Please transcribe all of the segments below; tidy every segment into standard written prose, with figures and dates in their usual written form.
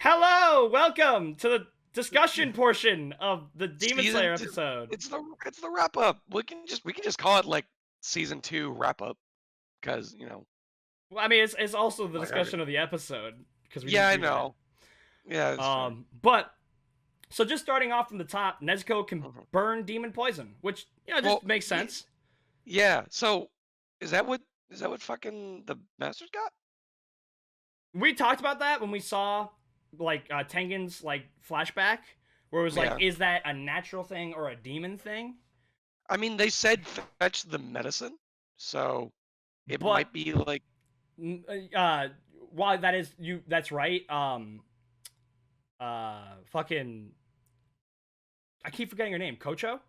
Hello, welcome to the discussion portion of the Demon Season Slayer two. episode. It's the wrap up. We can just call it like season 2 wrap up because Well, I mean, it's also the like I discussion of the episode because we yeah didn't I do that. know yeah that's fair. But so just starting off from the top, Nezuko can Mhm. burn demon poison, which Well, just makes sense. yeah. So is that what fucking the masters got? We talked about that when we saw like Tengen's like flashback, where it was like, Yeah. is that a natural thing or a demon thing? I mean, they said fetch the medicine, so it But might be like uh, while that is that's right. Fucking I keep forgetting her name. Kocho,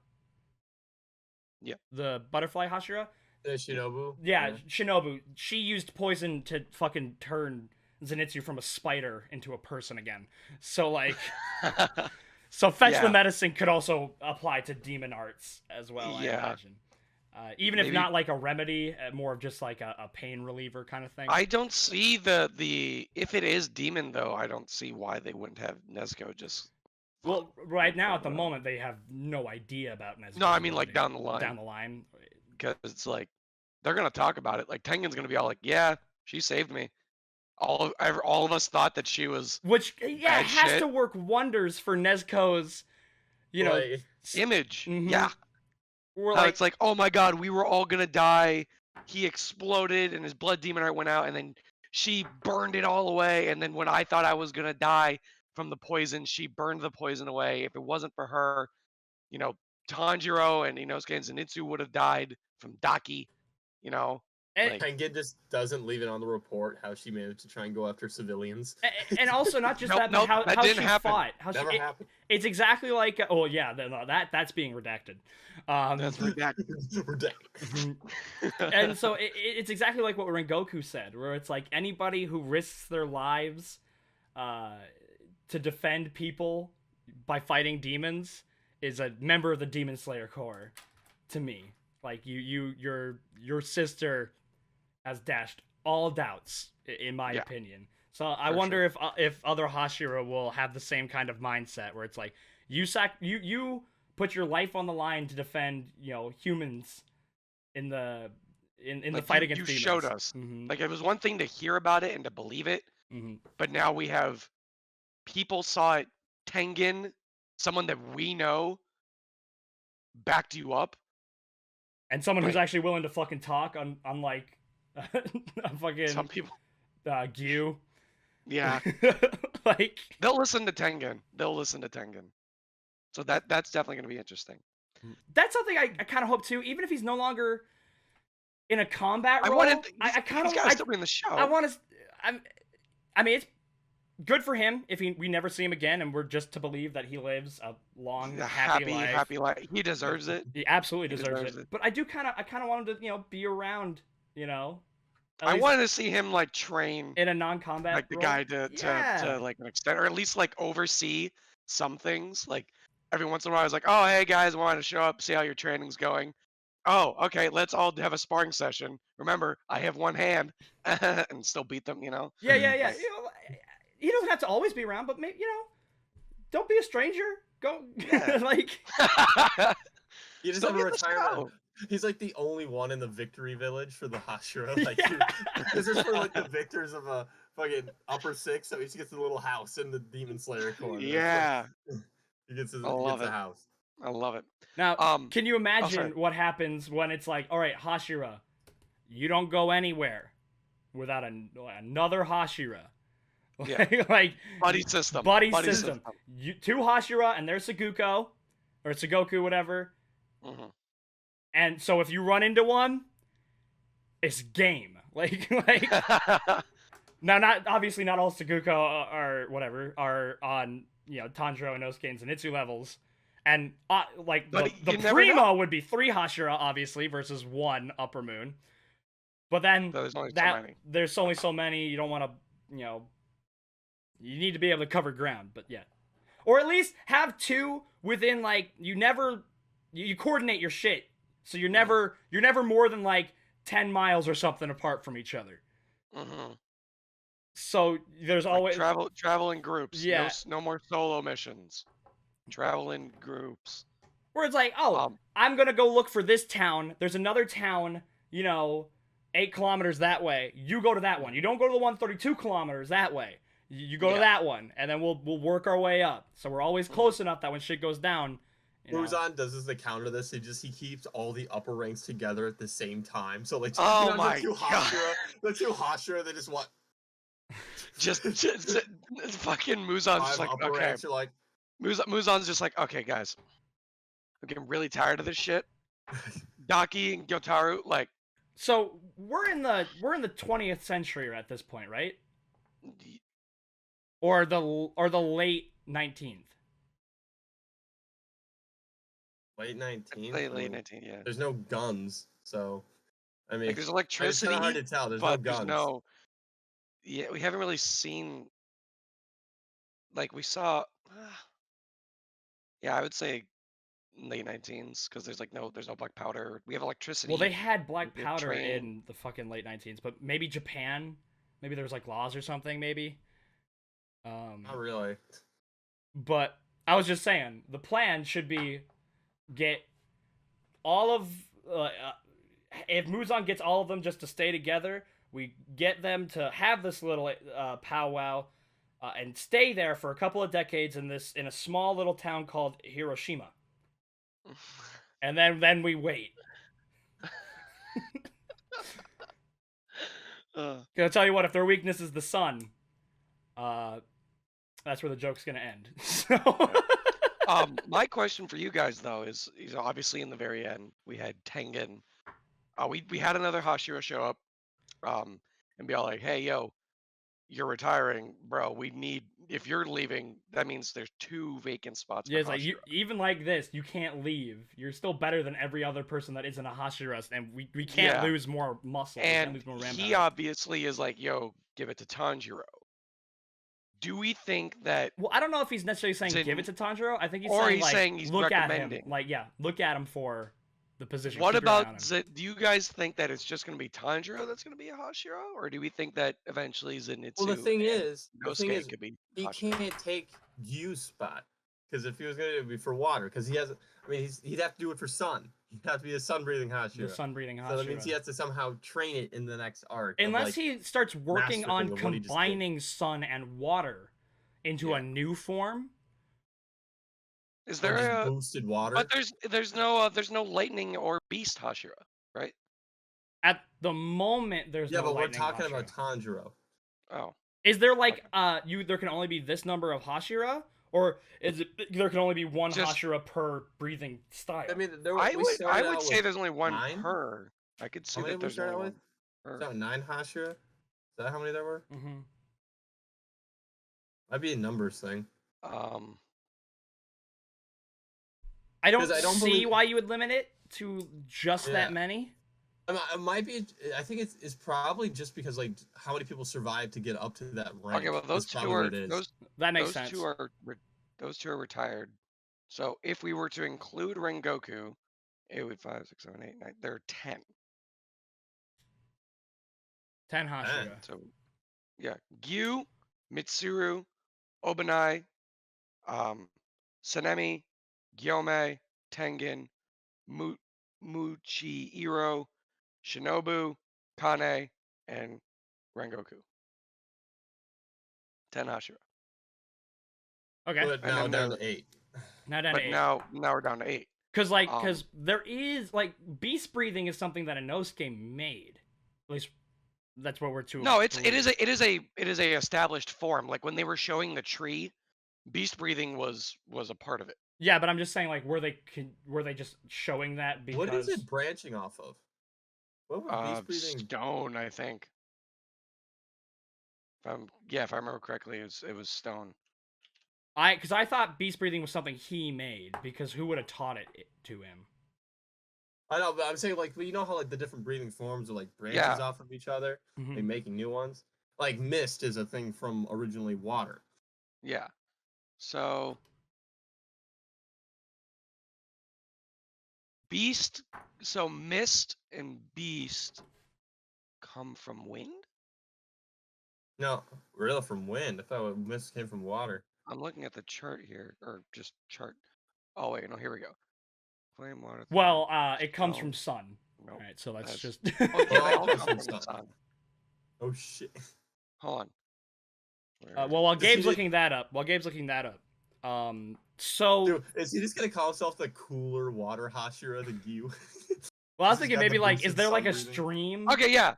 yeah the butterfly hashira. yeah Shinobu. Yeah, Shinobu. She used poison to fucking turn Zenitsu from a spider into a person again. So like, so fetch the yeah medicine could also apply to demon arts as well. I yeah. imagine. Even if Maybe not like a remedy, more of just like a pain reliever kind of thing. I don't see the if it is demon though. I don't see why they wouldn't have Nezuko just Well, right now burn at the whatever. moment they have no idea about Nezuko's No, I mean like ability. down the line. Down the line, Because it's like they're gonna talk about it. Like Tengen's gonna be all like, "Yeah, she saved me." All of us thought that she was which yeah bad has shit. to work wonders for Nezuko's, you know, Like, Image, mm-hmm. yeah. We're How like, it's like, oh my god, we were all gonna die. He exploded and his blood demon heart went out, and then she burned it all away. And then when I thought I was gonna die from the poison, she burned the poison away. If it wasn't for her, you know, Tanjiro and Inosuke and Zenitsu would have died from Daki. You know, and, like Tengen just doesn't leave it on the report how she managed to try and go after civilians. and also not just nope, that, but nope, that how didn't she happen. fought, how Never she happened. it's exactly like oh yeah, that's being redacted. That's redacted. And so it's exactly like what Rengoku said, where it's like anybody who risks their lives to defend people by fighting demons is a member of the Demon Slayer Corps. To me, like your sister has dashed all doubts, in my Yeah, opinion. So I for wonder sure. if other Hashira will have the same kind of mindset, where it's like you put your life on the line to defend humans in the Like fight you against showed demons. us. Mm-hmm. Like it was one thing to hear about it and to believe it, Mm-hmm. but now we have people saw it. Tengen, someone that we know, backed you up. And someone who's Like actually willing to fucking talk, unlike some fucking people, Gyu. yeah, Like they'll listen to Tengen. They'll listen to Tengen. So that's definitely gonna be interesting. that's something I kind of hope too. Even if he's no longer in a combat I role, wanted I kind he's of got to still be in the I show. want to. I mean, it's good for him if we never see him again, and we're just to believe that he lives a long, A happy happy, life. happy life. He deserves it. He absolutely He deserves deserves it. it. But I kind of want him to be around, at I least wanted to see him like train in a non-combat like the role. guy to Yeah. like an extent, or at least like oversee some things. Like every once in a while, I was like, "Oh, hey guys, I wanted to show up, see how your training's going." Oh, okay, let's all have a sparring session. Remember, I have one hand, and still beat them. Yeah. Like, He doesn't have to always be around, but maybe don't be a stranger. Go yeah. like He just Still have a get the retirement. show. He's like the only one in the victory village for the Hashira. Like, yeah. this is for like the victors of a fucking upper six. So he just gets a little house in the Demon Slayer corner. Yeah, He gets I love a it. house. I love it. Now, can you Oh, sorry. imagine what happens when it's like, all right, Hashira, you don't go anywhere without another Hashira. Yeah. Like Buddy system. buddy system. Two Hashira and there's Saguko or Sagoku, whatever. Mhm. And so if you run into one, it's game. Like now, not obviously not all Saguko or whatever are on Tanjiro, Inosuke, and Zenitsu levels. And like But the you never primo know. would be 3 Hashira, obviously, versus 1 Upper Moon. But then There's only so many. there's only so many. You don't want to, you need to be able to cover ground. But yeah, or at least have 2 within like you coordinate your shit, so you're never more than like 10 miles or something apart from each other. Mm-hmm. So there's Like always travel in groups. yeah, No more solo missions. Travel in groups. where it's like, oh, I'm gonna go look for this town. There's another town, 8 kilometers that way. You go to that one. You don't go to the 132 kilometers that way. You go to that one, and then we'll work our way up. So we're always close enough that when shit goes down, Muzan does this to counter this. He keeps all the upper ranks together at the same time. So like, Oh the my two God. Hashira, they just want just fucking Muzan's just like, upper okay. ranks are like, Muzan's just like, okay, guys, I'm getting really tired of this shit. Daki and Gyutaro, like, so we're in the 20th century at this point, right? Or the late 19th. late 19th. Late 19th, yeah. There's no guns, so I mean, Like, there's electricity. It's kind of hard to tell. There's but no guns. There's no. Yeah, we haven't really seen. Like we saw. Yeah, I would say late 19s because there's no black powder. We have electricity. Well, they had black we have powder train. in the fucking late 19s, but maybe Japan, maybe there was like laws or something, maybe. Not really. But I was just saying, the plan should be get all of if Muzan gets all of them just to stay together, we get them to have this little powwow and stay there for a couple of decades in a small little town called Hiroshima. And then we wait. I'll tell you what, if their weakness is the sun, that's where the joke's gonna end. So my question for you guys though is obviously in the very end we had Tengen. We had another Hashira show up, and be all like, "Hey, yo, you're retiring, bro. We need if you're leaving, that means there's 2 vacant spots." Yeah, it's like even like this, you can't leave. You're still better than every other person that isn't a Hashira, and we can't lose more muscle. And we can't lose more he obviously is like, "Yo, give it to Tanjiro." Do we think that? Well, I don't know if he's necessarily saying give it to Tanjiro. I think he's saying he's look recommending. at him. Like, yeah, look at him for the position. What about do you guys think that it's just going to be Tanjiro that's going to be a Hashira, or do we think that eventually Zenitsu? Well, the thing is, could be he can't take Gyu's spot because if he was going to be for water, because he has, I mean, he'd have to do it for sun. He'd have to be a sun-breathing Hashira. The sun-breathing Hashira. So that means he has to somehow train it in the next arc. Unless he starts working on combining sun and water into a new form. Is there a boosted water? But there's no lightning or beast Hashira, right? At the moment, there's no. Yeah, but we're lightning talking Hashira. about Tanjiro. Oh. Is there like there can only be this number of Hashira, or is it there can only be one Hashira per breathing style? I mean, I would say there's only one per. I could see that there's only one. Is that 9 Hashira? Is that how many there were? Mm-hmm. Might be a numbers thing. I don't see why you would limit it to just that many. It might be. I think it's probably just because like how many people survive to get up to that rank. Okay, well those two are that makes sense. Those two are retired. So if we were to include Rengoku, it would 5, 6, 7, 8, 9. There are 10. 10 Hashira. So yeah, Gyu, Mitsuru, Obanai, Sanemi, Gyome, Tengen, Muchiiro, Shinobu, Kane, and Rengoku. 10 Hashira. Okay. But now down to 8. Now we're down to 8. Because there is beast breathing is something that Inosuke made. At least that's what we're to. No, it is a established form. Like when they were showing the tree, beast breathing was a part of it. Yeah, but I'm just saying, were they just showing that because what is it branching off of? What was beast breathing? Stone, I think. If I remember correctly, it was stone. Because I thought beast breathing was something he made, because who would have taught it to him? I know, but I'm saying you know how the different breathing forms are branches off of each other, making new ones. Like mist is a thing from originally water. Yeah. So mist and beast come from wind? No, really from wind. I thought mist came from water. I'm looking at the chart here, or just chart. Oh wait, no, here we go. Flame, water. Well, thunder, it comes snow. from sun. Nope. All right, so let's That's- just. Oh yeah, they Oh, all that's come from from the sun. sun. Oh shit. Hold on. Well, while Does Gabe's he- looking that up, so Dude, is he just gonna call himself the cooler water hashira than you? well, I was he's thinking got the maybe like, is boosted there like a sun breathing? stream? Okay, yeah.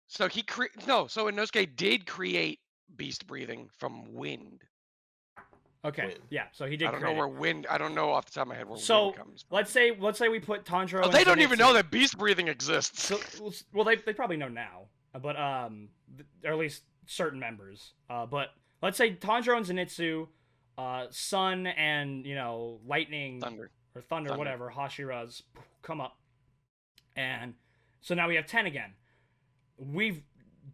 So so Inosuke did create beast breathing from wind. Okay, Wind. yeah. So he did. I don't know create it. where wind. I don't know off the top of my head where So wind comes from. let's say we put Tanjiro. Oh, and they don't even Zenitsu. know that beast breathing exists. So well, they probably know now, but or at least certain members. But let's say Tanjiro and Zenitsu, sun and lightning Thunder. or thunder, Thunder. whatever Hashiras come up, and so now we have 10 again. We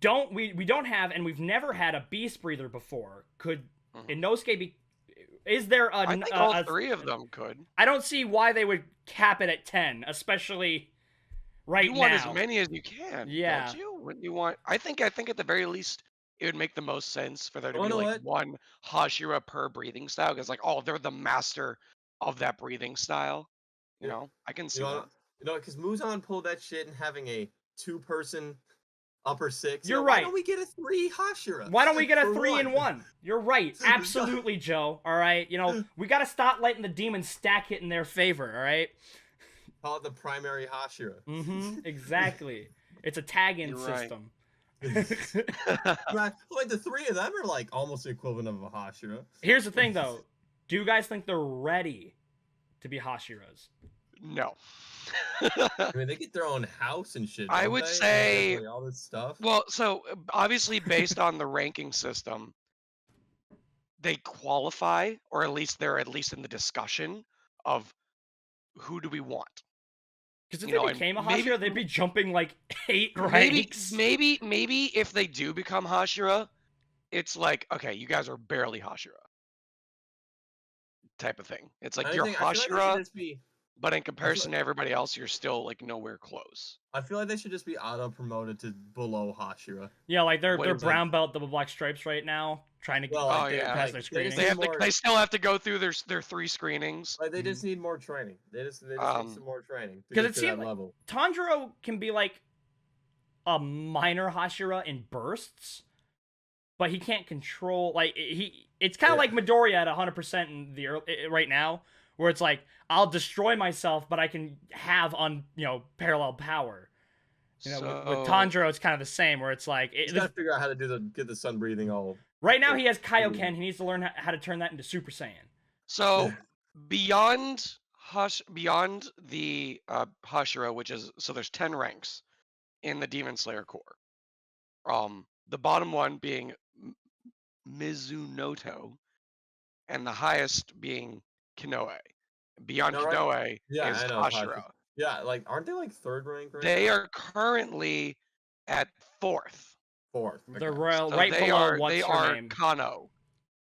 don't have, and we've never had a beast breather before. Could Inosuke be? Is there a? I think all three of them could. I don't see why they would cap it at 10, especially right You now. want as many as you can. Yeah. Don't you? When you want, I think at the very least, it would make the most sense for there to You be know like what? one Hashira per breathing style, because like, oh, they're the master of that breathing style. You Yeah. know, I can see You that. know, because Muzan pulled that shit and having a 2-person upper six. You're Why right. don't we get a 3 hashira? Why don't we get a For 3 in 1? You're right. Absolutely, Joe. All right. We got to stop letting the demons stack it in their favor. All right. Call it the primary hashira. Exactly. It's a tag-in You're right. system. Like the 3 of them are like almost the equivalent of a hashira. Here's the thing, though. Do you guys think they're ready to be Hashiras? No. I mean, they get their own house and shit. I don't would they? say- Like, all this stuff. Well, so obviously based on the ranking system, they qualify, or at least they're at least in the discussion of who do we want. Because if You know, they and became a maybe- Hashira, they'd be jumping like 8 Maybe, ranks. maybe if they do become Hashira, it's like, okay, you guys are barely Hashira. Type of thing. It's like you're I feel like they Hashira, should just be. but in comparison to everybody else, you're still like nowhere close. I feel like they should just be auto promoted to below hashira. Yeah, like they're Wait, brown belt, double black stripes right now, trying to Well, Oh, like, yeah. pass their they screening. just They need have to. more- They still have to go through their 3 screenings. Like they just need more training. They just need some more training to 'cause get it to seemed that like- level. Tanjiro can be like a minor Hashira in bursts, but he can't control it's kind of Yeah. like Midoriya at 100% in the right now, where it's like I'll destroy myself, but I can have parallel power. With Tanjiro, it's kind of the same, where it's like He's got to figure out how to get the sun breathing all. right now he has Kaioken. He needs to learn how to turn that into Super Saiyan. So beyond the Hashira, which is there's 10 ranks in the Demon Slayer Corps. The bottom one being Mizunoto, and the highest being Kinoe. Beyond No, right? Kinoe Yeah, is I know, Hashira. Yeah, like aren't they like 3rd rank? Right They now? are currently at 4th. 4th. They're okay. royal, So right they below are what's they her are name, Kanoe.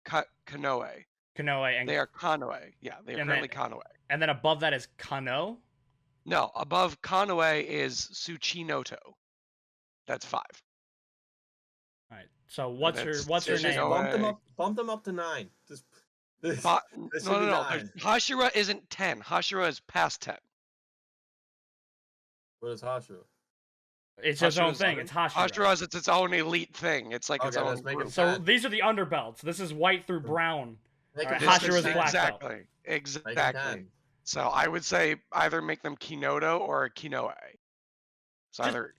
Kanoe. Kanoe, and They are Kanoe. Yeah, they are And currently then- Kanoe. and then above that is Kano. No, above Kanoe is Tsuchinoto. That's 5. All right. So what's her that's what's her Sushi name? Noe. Bump them up to 9. Just But, This no, should no, be no. 9. Hashira isn't 10. Hashira is past 10. What is hashira? It's its own Hashira's- thing. It's Hashira. Hashira is its own elite thing. It's like its Okay, own let's make group. it So bad. these are the underbelts. This is white through brown. Make Alright, them This Hashira's is- black belt. Exactly. Make them Exactly. 10. So I would say either make them Kinoto or Kinoe. So Just- either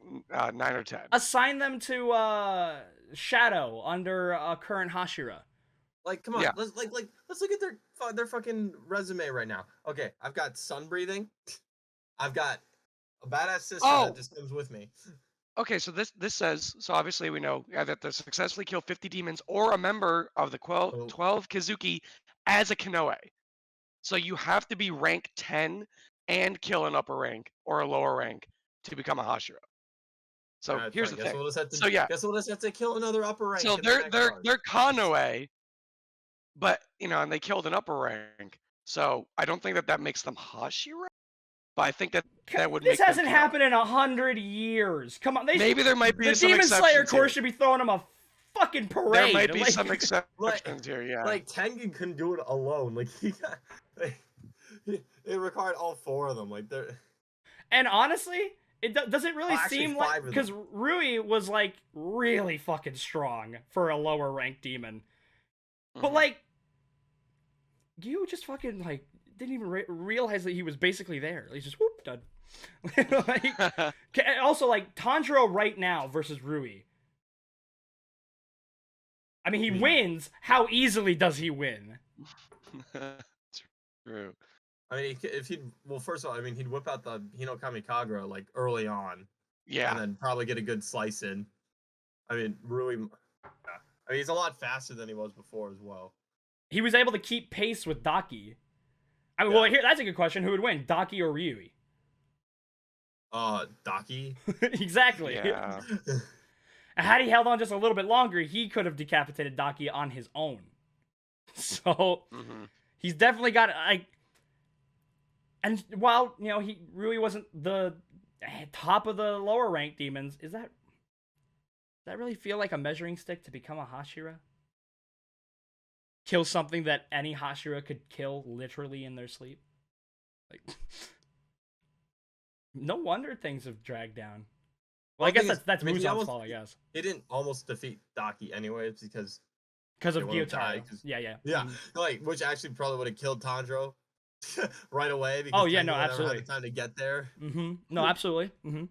9 or 10. Assign them to Shadow under current Hashira. Like, come on, Yeah. let's look at their fucking resume right now. Okay, I've got sun breathing. I've got a badass sister Oh! that just comes with me. Okay, so this says, so obviously we know that to successfully kill 50 demons or a member of the 12 Kizuki as a Kanoe. So you have to be rank 10 and kill an upper rank or a lower rank to become a Hashira. So Alright, here's fine. the Guess thing. We'll just have to, So, yeah. Guess we'll just have to kill another upper rank. So in the they're next they're part. they're Kanoe, but and they killed an upper rank. So I don't think that makes them Hashira. But I think that would This make them hasn't Kanoe. happened in 100 years. Come on, Maybe there might be the some Demon Slayer exceptions Corps here. should be throwing them a fucking parade. There might be like, some exceptions here, yeah. Like Tengen couldn't do it alone. Like it required all 4 of them. Like they're. And honestly, does it really Actually, seem like 5 of because them. Rui was like really fucking strong for a lower ranked demon, but Mhm. like you just fucking like didn't even realize that he was basically there. He's just whoop done. Like, also like Tanjiro right now versus Rui. I mean, he wins. How easily does he win? True. I mean, if he'd first of all, I mean, he'd whip out the Hinokami Kagura like early on, Yeah. and then probably get a good slice in. I mean, Rui. I mean, he's a lot faster than he was before as well. He was able to keep pace with Daki. I mean, well, here that's a good question. Who would win, Daki or Ryui? Daki. Exactly. Yeah. Had he held on just a little bit longer, he could have decapitated Daki on his own. So he's definitely got like, and while he really wasn't the top of the lower ranked demons, does that really feel like a measuring stick to become a hashira? Kill something that any hashira could kill literally in their sleep. Like, no wonder things have dragged down. Well, I guess that's Muzan's fault, I guess. He didn't almost defeat Daki anyways because of Gyutaro. Yeah. Like, which actually probably would have killed Tanjiro right away. Because Tanjiro never absolutely. had the time to get there. No, absolutely. And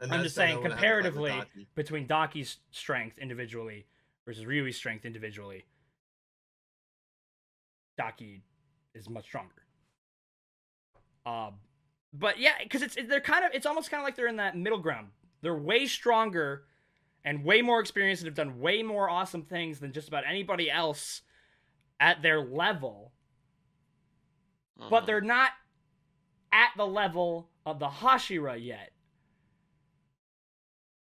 I'm just saying, comparatively, between Daki's strength individually versus Ryui's strength individually, Daki is much stronger. But yeah, because it's almost kind of like they're in that middle ground. They're way stronger and way more experienced and have done way more awesome things than just about anybody else at their level. But they're not at the level of the hashira yet.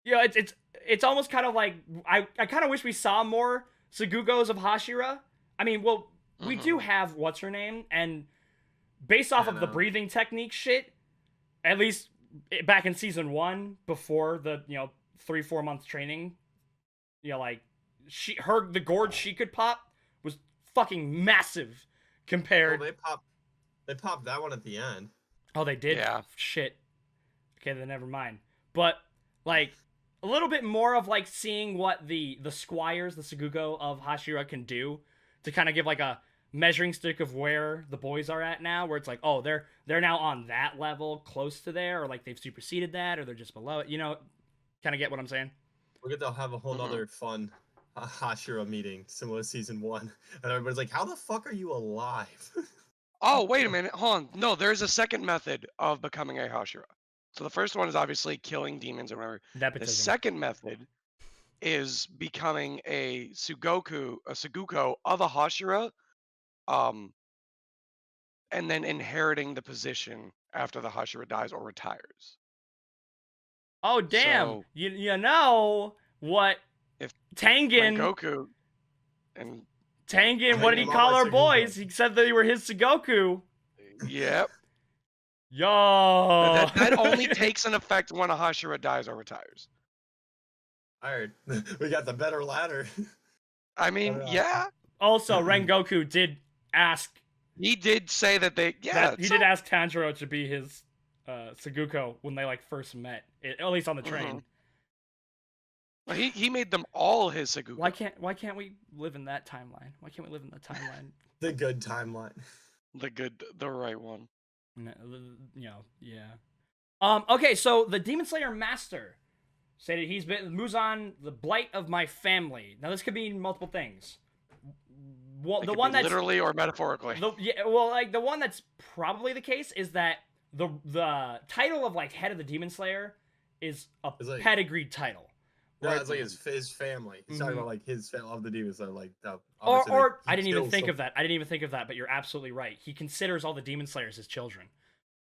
It's almost kind of like I kind of wish we saw more Sagugos of hashira. I mean, well, we do have what's her name, and based off of the breathing technique shit, at least back in season 1, before the 3-4 month training, like the gorge she could pop was fucking massive compared. Well, they popped that one at the end. Oh, they did? Yeah. Shit. Okay, then never mind. But like a little bit more of like seeing what the squires, the Sagugo of hashira can do to kind of give like a measuring stick of where the boys are at now, where it's like, oh, they're now on that level, close to there, or like they've superseded that, or they're just below it. Kind of get what I'm saying? We're gonna have a whole nother fun hashira meeting, similar to season 1, and everybody's like, "How the fuck are you alive?" Oh, wait a minute, hold on. No, there's a second method of becoming a hashira. So the first one is obviously killing demons or whatever. Nepotism. The second method is becoming a Sugoku, a Saguko of a hashira, and then inheriting the position after the hashira dies or retires. Oh damn! So, you know what? If Tengen, Goku, and Tengen, what did he call our Saguko. boys? He said they were his Sugoku. Yep. Yo. That only takes an effect when a hashira dies or retires. I heard we got the better ladder. I mean, yeah. Also, Rengoku did ask. He did say that they. Yeah. He did ask Tanjiro to be his Saguko when they like first met, at least on the train. Well, he made them all his Saguko. Why can't we live in that timeline? Why can't we live in the timeline? The good timeline. The right one. Yeah. Okay, so the Demon Slayer Master stated he's been Muzan, the blight of my family. Now this could mean multiple things. Well, It the could one be that's literally or metaphorically. the one that's probably the case is that the title of like head of the Demon Slayer is a pedigreed title. Yeah, it's like his family. He's talking about like his family of the demons. So like, or I didn't even think of that. I didn't even think of that. But you're absolutely right. He considers all the Demon Slayers his children.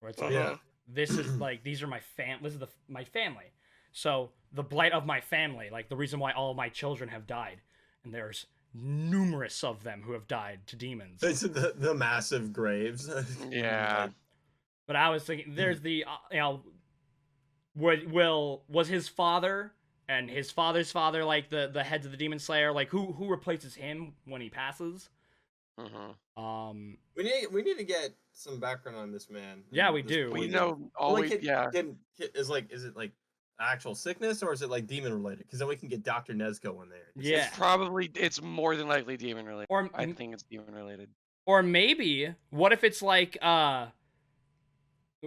Where it's like, this is like these are my This is my family. So the blight of my family, like the reason why all of my children have died, and there's numerous of them who have died to demons. It's the massive graves. Yeah. But I was thinking, there's the was his father and his father's father, like the heads of the Demon Slayer, like who replaces him when he passes. We need to get some background on this man. Yeah, we do. We know always. Is it like actual sickness or is it like demon related? Because then we can get Dr. Nezuko in there. Yeah, it's more than likely demon related. Or I think it's demon related. Or maybe what if it's like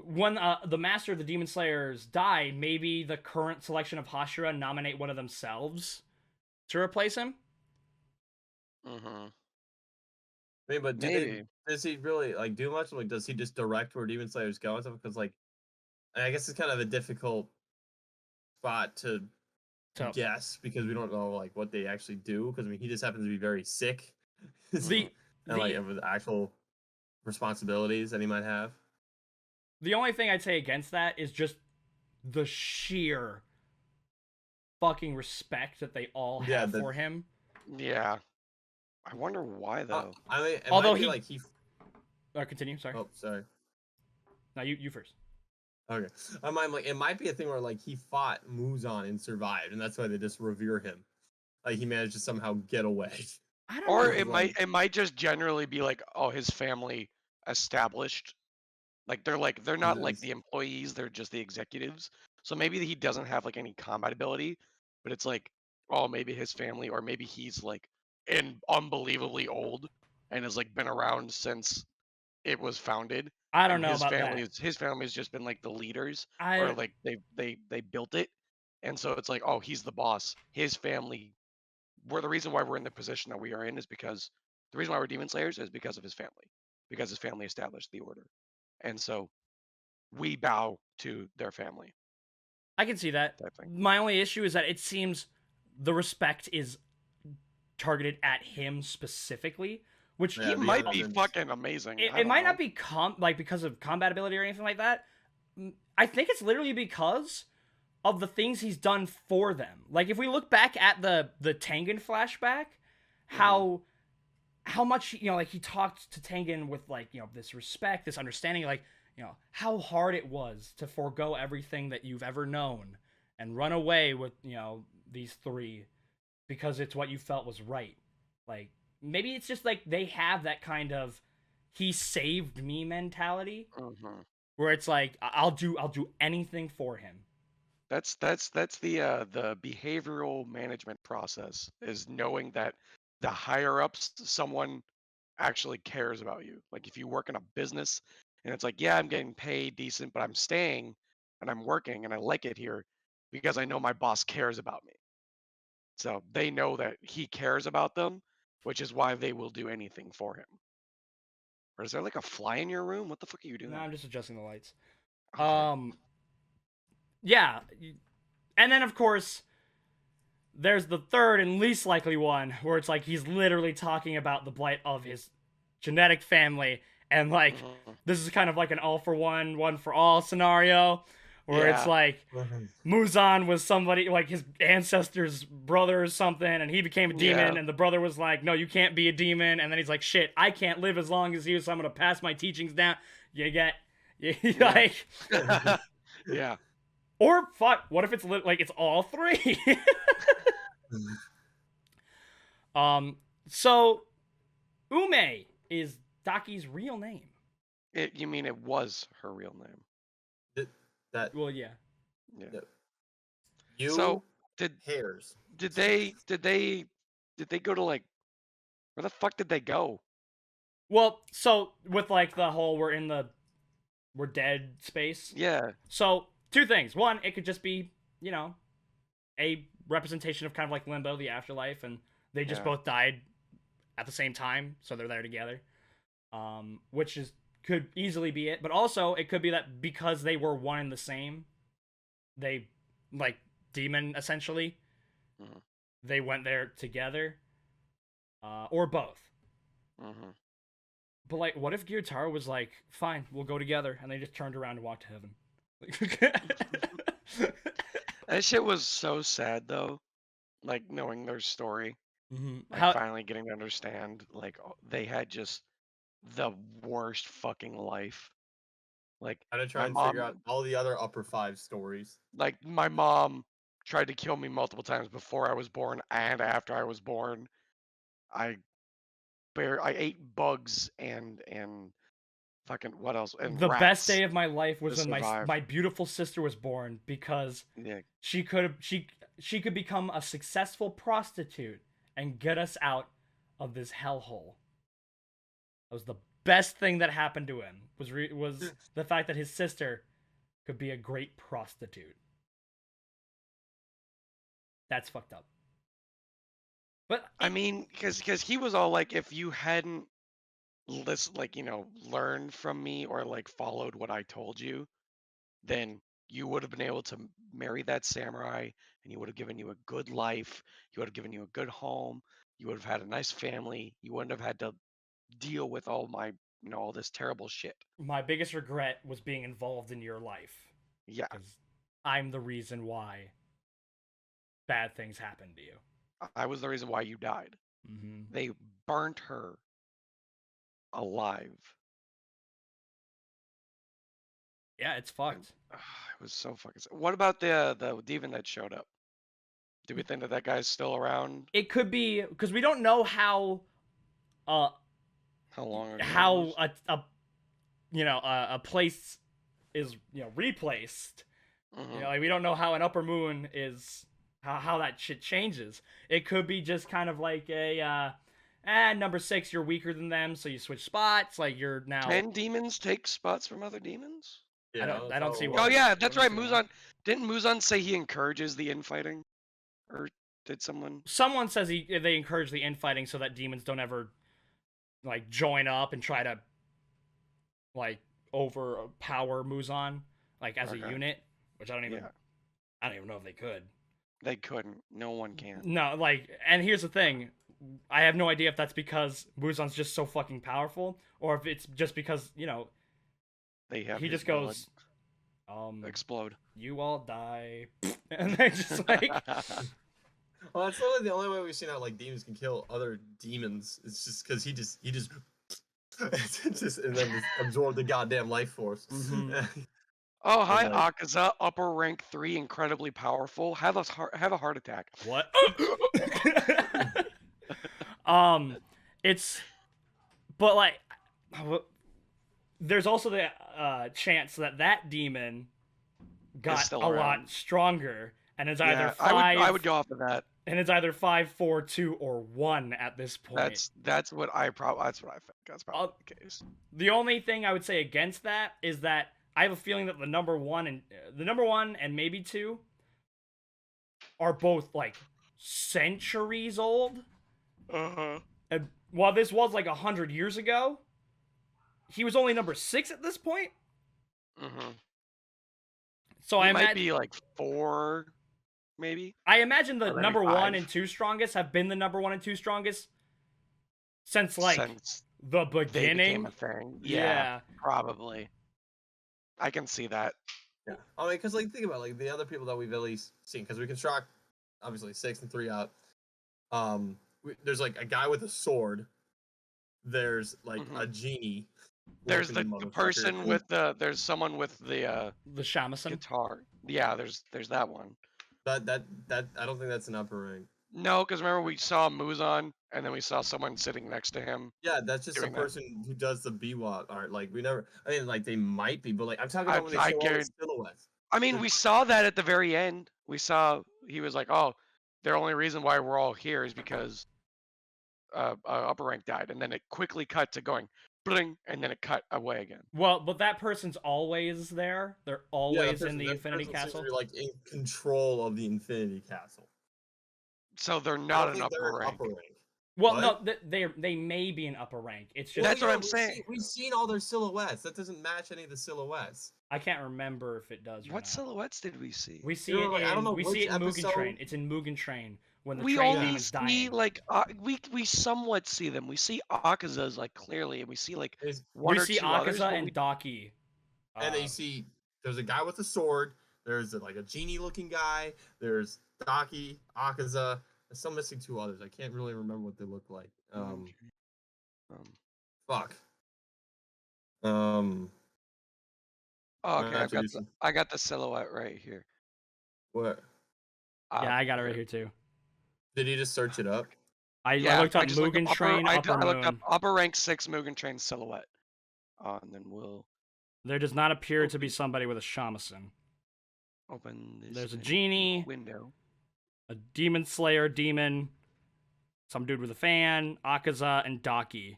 when the master of the Demon Slayers die, maybe the current selection of Hashira nominate one of themselves to replace him. I mean, but does he really like do much? Like, does he just direct where Demon Slayers go and stuff? Because like, I guess it's kind of a difficult spot to guess because we don't know like what they actually do. Because I mean, he just happens to be very sick, and like with actual responsibilities that he might have. The only thing I'd say against that is just the sheer fucking respect that they all have for him. Yeah. I wonder why though. I mean, although he continue. Sorry. Oh, sorry. No, you first. Okay. I'm like, it might be a thing where like he fought Muzan and survived, and that's why they just revere him. Like he managed to somehow get away. I don't know. Or it might just generally be like, oh, his family established. Like they're not like the employees, they're just the executives. So maybe he doesn't have like any combat ability, but it's like, oh, maybe his family, or maybe he's like unbelievably old and has like been around since it was founded. I don't know about that. His family's just been like the leaders, or like they built it, and so it's like, oh, he's the boss. His family. The reason why we're in the position that we are in is because the reason why we're Demon Slayers is because of his family, because his family established the order, and so we bow to their family. I can see that. My only issue is that it seems the respect is targeted at him specifically, which he might be fucking amazing. It might not be because of combat ability or anything like that. I think it's literally because of the things he's done for them. Like if we look back at the Tengen flashback, how much like he talked to Tengen with like this respect, this understanding, like how hard it was to forego everything that you've ever known and run away with these three because it's what you felt was right. Like maybe it's just like they have that kind of he saved me mentality where it's like I'll do anything for him. That's the behavioral management process, is knowing that the higher ups, someone actually cares about you. Like if you work in a business and it's like, yeah, I'm getting paid decent, but I'm staying and I'm working and I like it here because I know my boss cares about me. So they know that he cares about them, which is why they will do anything for him. Or is there like a fly in your room? What the fuck are you doing? No, I'm just adjusting the lights. Okay. Yeah. And then of course there's the third and least likely one where it's like he's literally talking about the blight of his genetic family, and like this is kind of like an all for one for all scenario where it's like Muzan was somebody like his ancestor's brother or something, and he became a demon, and the brother was like, no, you can't be a demon, and then he's like, shit, I can't live as long as you, so I'm gonna pass my teachings down. Like yeah. Or fuck, what if it's like it's all three? So Ume is Daki's real name. You mean it was her real name? Well, yeah. So did they go to like, where the fuck did they go? Well, so with like the whole we're dead space. Yeah. So two things. One, it could just be a representation of kind of like limbo, the afterlife, and they just both died at the same time, so they're there together. Which could easily be it, but also it could be that because they were one and the same, they like demon essentially, they went there together, or both. But like, what if Gyutaro was like, fine, we'll go together, and they just turned around and walked to heaven? That shit was so sad though, like knowing their story, finally getting to understand like they had just the worst fucking life. Like I had to try and figure out all the other upper 5 stories. Like my mom tried to kill me multiple times before I was born and after I was born. I ate bugs and fucking what else? And The best day rats of my life to was when survive. my beautiful sister was born because Yeah. she could become a successful prostitute and get us out of this hellhole. That was the best thing that happened to him. Was the fact that his sister could be a great prostitute. That's fucked up. But I mean, because he was all like, if you hadn't learned from me or like followed what I told you, then you would have been able to marry that samurai, and he would have given you a good life. He would have given you a good home. You would have had a nice family. You wouldn't have had to deal with all all this terrible shit. my biggest regret was being involved in your life. Yeah. Because I'm the reason why bad things happen to you. I was the reason why you died. Mm-hmm. They burnt her alive. Yeah, it's fucked. It was so fucking. What about the demon that showed up? Do we think that guy's still around? It could be because we don't know how long ago how a place is replaced. Mm-hmm. Like we don't know how an upper moon is how that shit changes. It could be just kind of like a number 6, you're weaker than them, so you switch spots. Like you're now. Can demons take spots from other demons? Yeah, I don't see Oh why. yeah, that's right. Muzan didn't Muzan say he encourages the infighting, or did someone? Someone says they encourage the infighting so that demons don't ever like join up and try to like overpower Muzan like as a unit, which I don't even know if they could. They couldn't. No one can. No, like, and here's the thing. I have no idea if that's because Muzan's just so fucking powerful, or if it's just because, they have he just goes, explode. You all die. And they just like well, that's literally the only way we've seen how like demons can kill other demons. It's just because he just and then just absorb the goddamn life force. Mm-hmm. Oh, hi, Akaza, upper rank 3, incredibly powerful. Have a heart attack. What? It's, but like, there's also the chance that demon got a lot stronger, and it's either 5. I would go off of that. And it's either 5, 4, 2, or 1 at this point. That's what I think. That's probably the case. The only thing I would say against that is that I have a feeling that the number 1 and maybe 2 are both like centuries old. And while this was like 100 years ago, he was only number 6 at this point. So I might be like 4. Maybe. I imagine the number 1 and 2 strongest have been the number 1 and 2 strongest since the beginning. They became a thing. Yeah, probably. I can see that. Yeah. I mean, because think about the other people that we've at least seen, because we can shock obviously 6 and 3 out. There's like a guy with a sword. There's like a genie. There's the person with there's someone with the shamisen guitar. Yeah, there's that one. That I don't think that's an upper rank. No, because remember we saw Muzan, and then we saw someone sitting next to him. Yeah, that's just a person who does the Biwa art. Like we never. I mean, they might be, but I'm talking about when they show all the silhouettes. I mean, we saw that at the very end. We saw he was like, "Oh, the only reason why we're all here is because upper rank died," and then it quickly cut to going bling, and then it cut away again. Well, but that person's always there. They're always in the Infinity Castle. Seems to be, in control of the Infinity Castle. So they're not an upper rank. Well, what? No, they may be an upper rank. It's just that's what I'm saying. We've seen all their silhouettes. That doesn't match any of the silhouettes. I can't remember if it does. What silhouettes did we see? We see it. I don't know. We see it in Mugen Train. It's in Mugen Train when the train demon's dying. We somewhat see them. We see Akaza's clearly, and we see one or two others. We see Akaza and Daki. And then you see there's a guy with a sword. There's a genie-looking guy. There's Daki, Akaza. I'm still missing 2 others. I can't really remember what they look like. Fuck. Oh, okay, I got the silhouette right here. What? Yeah, I got it right here too. Did you just search it up? I looked up Mugen Train, I Upper looked up Moon. upper rank 6 Mugen Train silhouette. And then we'll... There does not appear to be somebody with a shamisen. Open this. There's a genie. Window. A demon slayer demon. Some dude with a fan. Akaza and Daki.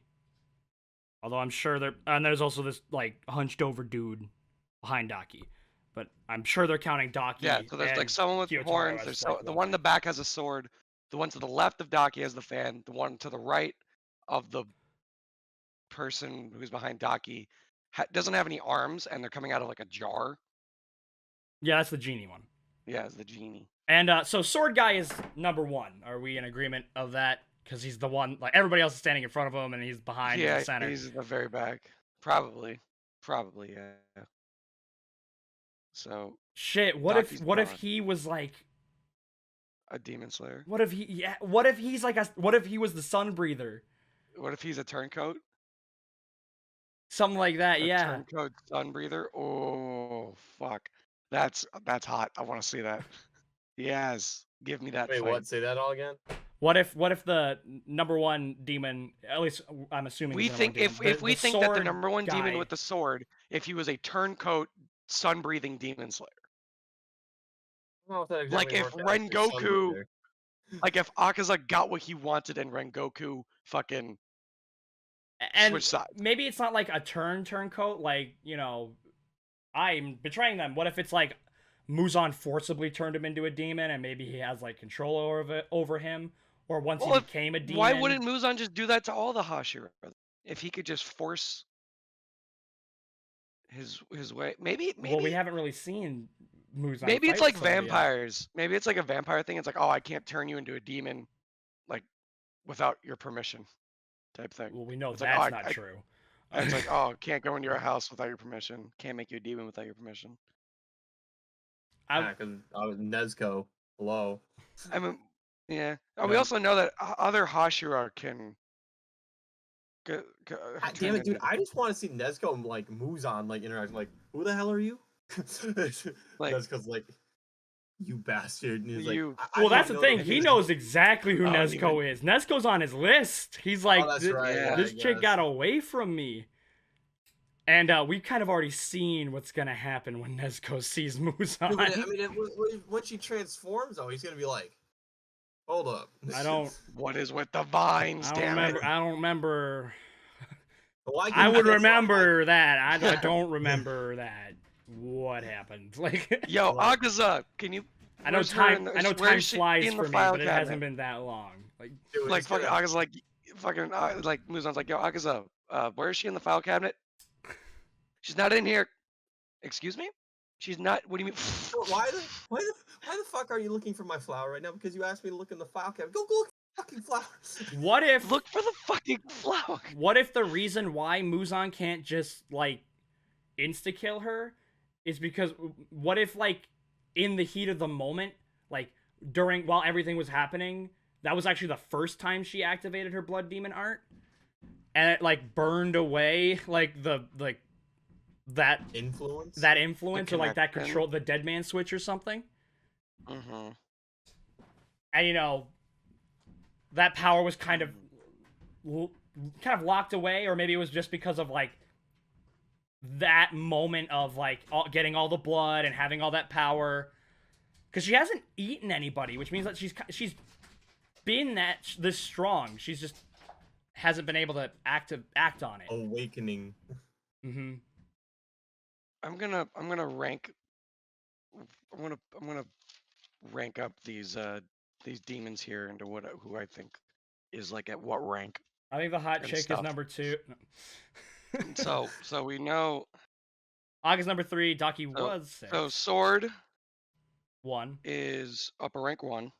Although I'm sure they're... And there's also this, like, hunched over dude behind Daki. But I'm sure they're counting Daki. Yeah, so there's like someone with Gyutaro horns. as, There's like, the one in the back has a sword. The one to the left of Daki has the fan. The one to the right of the person who's behind Daki doesn't have any arms, and they're coming out of like a jar. Yeah, that's the genie one. Yeah, it's the genie. And so Sword Guy is number 1. Are we in agreement of that? Because he's the one, like, everybody else is standing in front of him, and he's behind in the center. Yeah, he's in the very back. Probably, yeah. So shit, what if he was like a demon slayer? What if he was the sun breather? What if he's a turncoat? Something like that, yeah. Turncoat sun breather. Oh fuck, that's hot. I want to see that. Yes, give me that. Wait, fight. what? Say that all again. What if the number 1 demon? At least I'm assuming. We think if we think that the number 1 demon with the sword, if he was a turncoat sun breathing demon slayer. Exactly like if Rengoku, like if Akaza got what he wanted and Rengoku fucking switched sides. Maybe it's not like a turncoat, like, you know, I'm betraying them. What if it's like Muzan forcibly turned him into a demon and maybe he has like control over him, or once he became a demon? Why wouldn't Muzan just do that to all the hashira? If he could just force his way, maybe. Well, we haven't really seen Muzan. Maybe it's like vampires. Maybe it's like a vampire thing. It's like, oh, I can't turn you into a demon, like, without your permission, type thing. Well, we know it's that's like, not true. It's like, oh, can't go into your house without your permission. Can't make you a demon without your permission. Yeah, because Nezuko. Hello. I mean, yeah. We also know that other hashira can. Damn it, dude! I just want to see Nezuko and like Muzan like interact. Like, who the hell are you? Like, Nezuko's like, you bastard. And he's you. Like, well, that's the thing. He knows exactly who Nezuko is. Nezuko's on his list. He's like, this chick got away from me. And we've kind of already seen what's gonna happen when Nezuko sees Muzan. Dude, I mean, when she transforms, though, he's gonna be like, "Hold up." What is with the vines? I don't remember. Well, I would remember that. I don't remember that. What happened? Like, yo, Akaza, can you? I know time flies for me, but it hasn't been that long. Like, dude, like fucking Akaza, like Muzan's like, yo, Akaza, where is she in the file cabinet? She's not in here. Excuse me? She's not. What do you mean? Why the fuck are you looking for my flower right now? Because you asked me to look in the file cabinet. Go look at the fucking flower. What if look for the fucking flower? What if the reason why Muzan can't just like insta kill her is because what if like in the heat of the moment, like while everything was happening, that was actually the first time she activated her blood demon art, and it like burned away like that influence or like that control, the dead man switch or something. Mm-hmm. And you know, that power was kind of locked away, or maybe it was just because of like that moment of like getting all the blood and having all that power, because she hasn't eaten anybody, which means that she's been this strong. She's just hasn't been able to act on it. Awakening. Mm-hmm. I'm gonna rank up these demons here into who I think is like at what rank. I think the hot chick is number 2. No. so we know Aga's number 3, Daki was 6. So sword 1 is upper rank 1.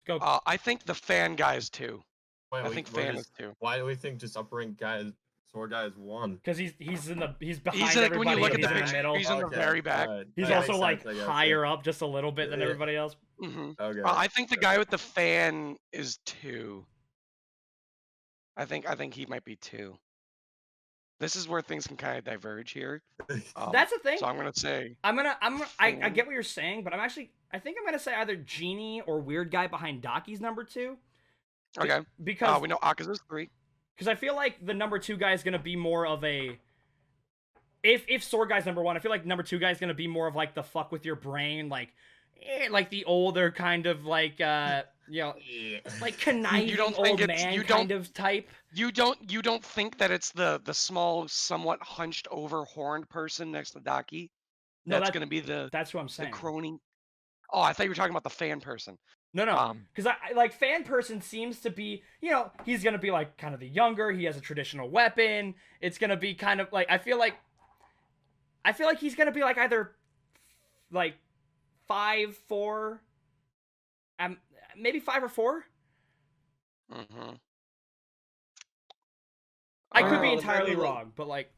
Go. I think the fan guy is 2. Wait, I think fan is 2. Why do we think just upper rank sword guy is 1? Because he's behind like, everybody. When you look at the picture, middle. He's in the very back. Right. He's also like higher up just a little bit than everybody else. Mm-hmm. Okay. I think the guy with the fan is 2. I think he might be 2. This is where things can kind of diverge here. That's the thing. So I'm gonna say I get what you're saying, but I think I'm gonna say either Genie or Weird Guy behind Daki's number 2. okay. Because we know Akaza's 3. Because I feel like the number 2 guy is gonna be more of a. If Sword Guy's number 1, I feel like number 2 guy is gonna be more of like the fuck with your brain, like the older kind of like like conniving old man kind of type. You don't think that it's the small, somewhat hunched over horned person next to Daki? No, That's gonna be that's what I'm saying. The crony. Oh, I thought you were talking about the fan person. No, because I like fan person seems to be, he's gonna be like kind of the younger. He has a traditional weapon. It's gonna be kind of like I feel like he's gonna be like either like 5'4", maybe 5 or 4. Mm-hmm. I could be entirely wrong, but like.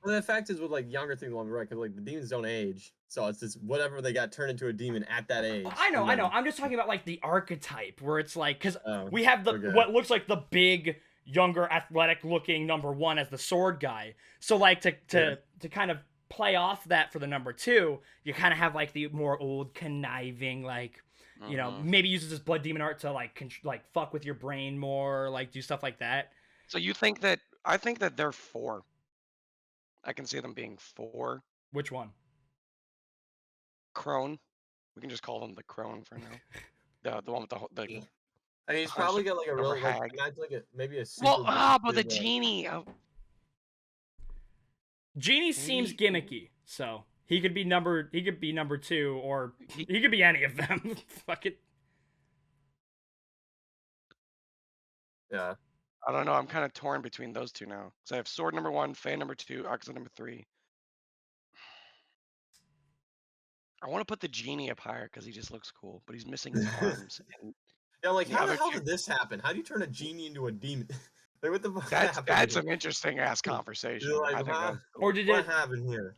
Well, the fact is with like younger things along the right, because like the demons don't age, so it's just whatever they got turned into a demon at that age. I know. I'm just talking about like the archetype where it's like because we have okay. what looks like the big, younger, athletic-looking number 1 as the sword guy. So like to kind of play off that for the number 2, you kind of have like the more old, conniving, like maybe uses his blood demon art to like fuck with your brain more, like do stuff like that. So you think that? I think that they're 4. I can see them being 4. Which one? Crone. We can just call them the Crone for now. The one with the. I mean, he's probably got like a really like maybe a super. Well, but the Genie. Genie seems gimmicky, so he could be number 2, or he could be any of them. Fuck it. Yeah. I don't know. I'm kind of torn between those two now. So I have Sword number 1, Fan number 2, Akaza number 3. I want to put the Genie up higher because he just looks cool, but he's missing his arms. Yeah, like how the hell did this happen? How do you turn a Genie into a demon? Like what the fuck happened? That's an interesting ass conversation. Like, I think or did what happened here?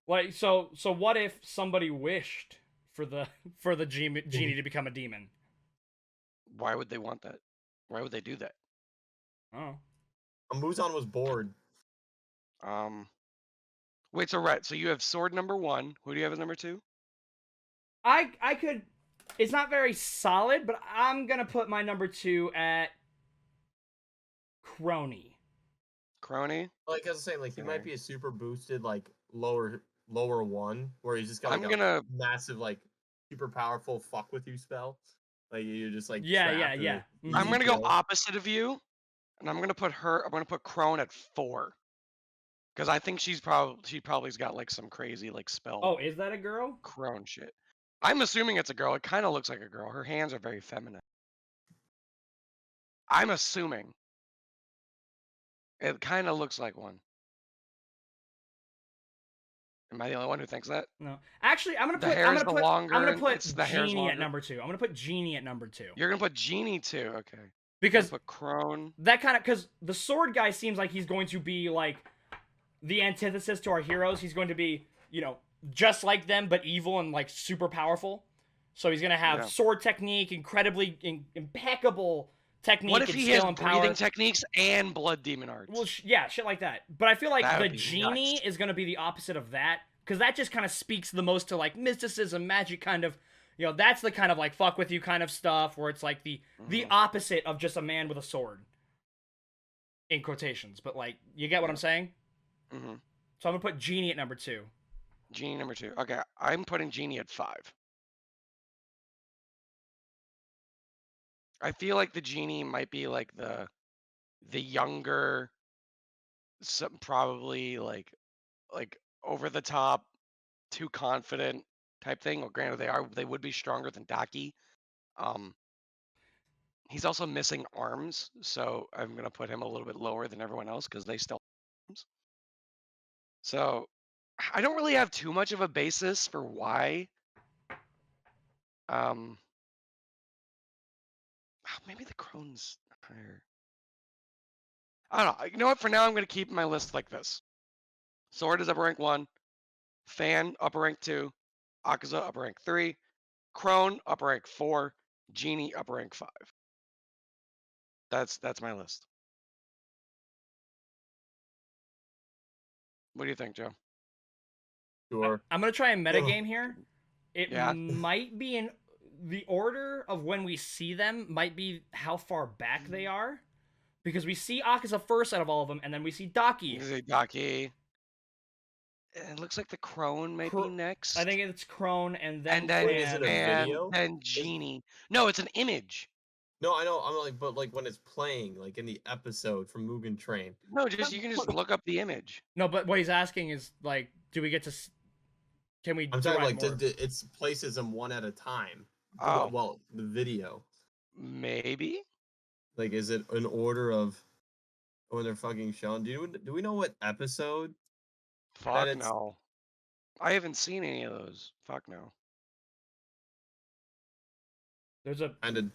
Like so what if somebody wished for the Genie to become a demon? Why would they want that? Why would they do that? Oh. Muzan was bored. Wait, so Rhett, so you have Sword number 1. Who do you have as number 2? I could. It's not very solid, but I'm gonna put my number 2 at Crony. Like I was saying, like he might be a super boosted, like lower 1, where he's just got like a massive, like super powerful fuck with you spell. Like you're just like yeah. I'm gonna go opposite of you, and I'm gonna put Crone at 4. Because I think she probably's got like some crazy like spell. Oh, is that a girl? Crone shit. I'm assuming it's a girl. It kind of looks like a girl. Her hands are very feminine. I'm assuming. It kind of looks like one. Am I the only one who thinks that? No. Actually, I'm gonna put Genie at number 2. I'm gonna put Genie at number 2. You're gonna put Genie too, okay. Because put Crone. That kind of because the sword guy seems like he's going to be like the antithesis to our heroes. He's going to be, just like them, but evil and like super powerful. So he's gonna have sword technique, incredibly impeccable technique. What if he has breathing techniques and blood demon arts? Well, shit like that. But I feel like the Genie is gonna be the opposite of that, because that just kind of speaks the most to like mysticism, magic, kind of. That's the kind of like fuck with you kind of stuff where it's like the opposite of just a man with a sword. In quotations, but like you get what I'm saying. Mm-hmm. So I'm gonna put Genie at number 2. Genie number 2. Okay, I'm putting Genie at 5. I feel like the Genie might be like the younger, probably like over the top, too confident type thing. Well, granted, they would be stronger than Daki. He's also missing arms, so I'm gonna put him a little bit lower than everyone else because they still have arms. So I don't really have too much of a basis for why. Maybe the Crone's higher. I don't know. You know what? For now, I'm going to keep my list like this. Sword is upper rank 1. Fan, upper rank 2. Akaza, upper rank 3. Crone, upper rank 4. Genie, upper rank 5. That's my list. What do you think, Joe? Sure. I'm gonna try a metagame here. It Yeah. might be in the order of when we see them might be how far back they are, because we see Akaza first out of all of them, and then we see Daki. Is it Daki? It looks like the crone might be next. I think it's Crone, and then Wait, is it a video? then Genie. No, it's an image. No, I know. I'm like, but like when it's playing, like in the episode from Mugen Train. No, you can just look up the image. No, but what he's asking is like, do we get to? Can we? I'm talking like more? it's places them one at a time. Oh. Well, the video. Maybe. Like, is it an order of when they're fucking shown? Do we know what episode? Fuck no. I haven't seen any of those. Fuck no. There's a. And